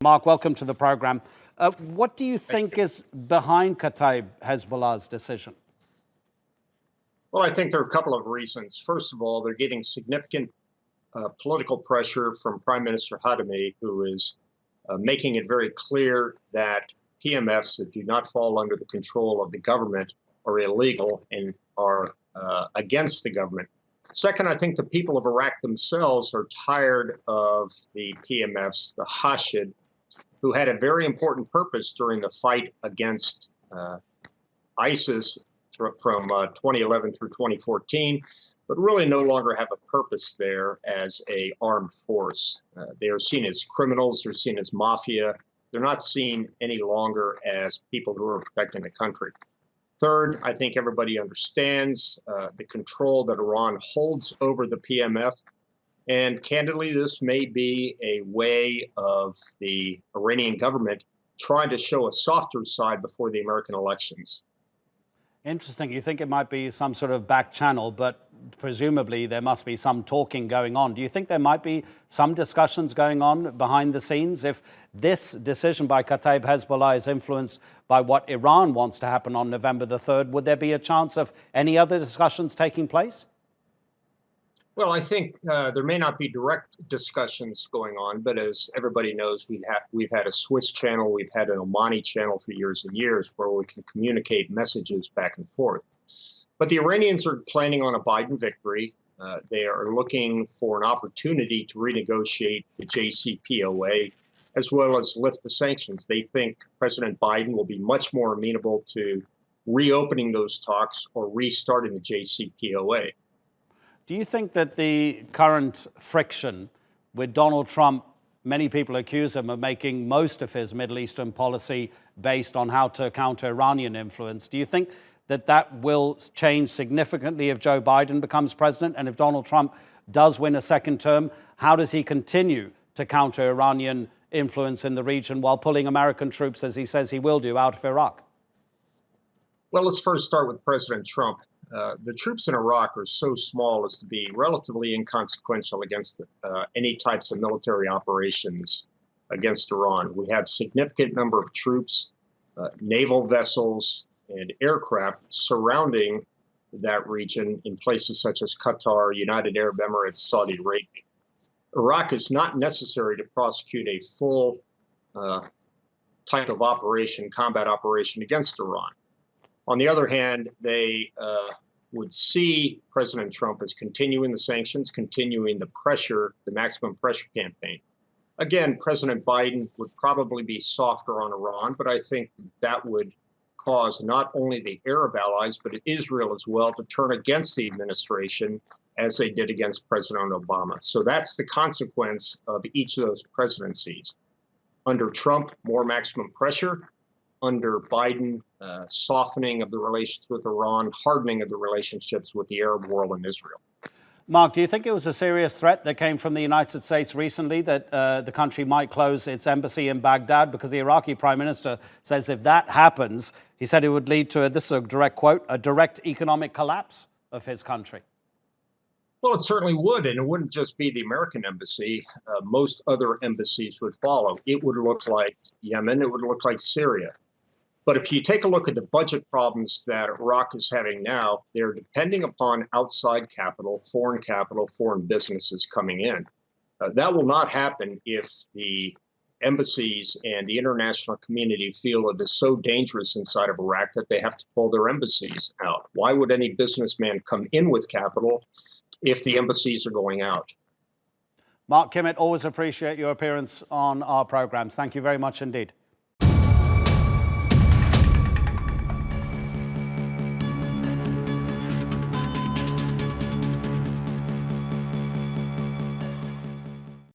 Mark, welcome to the program. What do you think is behind Kataib Hezbollah's decision? Well, I think there are a couple of reasons. First of all, they're getting significant political pressure from Prime Minister Khatami, who is making it very clear that PMFs that do not fall under the control of the government are illegal and are against the government. Second, I think the people of Iraq themselves are tired of the PMFs, the Hashid, who had a very important purpose during the fight against ISIS from 2011 through 2014, but really no longer have a purpose there as an armed force. They are seen as criminals, they're seen as mafia. They're not seen any longer as people who are protecting the country. Third, I think everybody understands the control that Iran holds over the PMF. And candidly, this may be a way of the Iranian government trying to show a softer side before the American elections. Interesting. You think it might be some sort of back channel, but presumably there must be some talking going on. Do you think there might be some discussions going on behind the scenes? If this decision by Kataib Hezbollah is influenced by what Iran wants to happen on November the 3rd, would there be a chance of any other discussions taking place? Well, I think there may not be direct discussions going on, but as everybody knows, we've had a Swiss channel, we've had an Omani channel for years and years where we can communicate messages back and forth. But the Iranians are planning on a Biden victory. They are looking for an opportunity to renegotiate the JCPOA as well as lift the sanctions. They think President Biden will be much more amenable to reopening those talks or restarting the JCPOA. Do you think that the current friction with Donald Trump, many people accuse him of making most of his Middle Eastern policy based on how to counter Iranian influence, do you think that that will change significantly if Joe Biden becomes president? And if Donald Trump does win a second term, how does he continue to counter Iranian influence in the region while pulling American troops, as he says he will do, out of Iraq? Well, let's first start with President Trump. The troops in Iraq are so small as to be relatively inconsequential against any types of military operations against Iran. We have significant number of troops, naval vessels, and aircraft surrounding that region in places such as Qatar, United Arab Emirates, Saudi Arabia. Iraq is not necessary to prosecute a full type of operation, combat operation against Iran. On the other hand, they would see President Trump as continuing the sanctions, continuing the pressure, the maximum pressure campaign. Again, President Biden would probably be softer on Iran, but I think that would cause not only the Arab allies, but Israel as well to turn against the administration as they did against President Obama. So that's the consequence of each of those presidencies. Under Trump, more maximum pressure. Under Biden, softening of the relations with Iran, hardening of the relationships with the Arab world and Israel. Mark, do you think it was a serious threat that came from the United States recently that the country might close its embassy in Baghdad? Because the Iraqi prime minister says if that happens, he said it would lead to, this is a direct quote, a direct economic collapse of his country. Well, it certainly would, and it wouldn't just be the American embassy. Most other embassies would follow. It would look like Yemen. It would look like Syria. But if you take a look at the budget problems that Iraq is having now, they're depending upon outside capital, foreign businesses coming in. That will not happen if the embassies and the international community feel it is so dangerous inside of Iraq that they have to pull their embassies out. Why would any businessman come in with capital if the embassies are going out? Mark Kimmitt, always appreciate your appearance on our programs. Thank you very much indeed.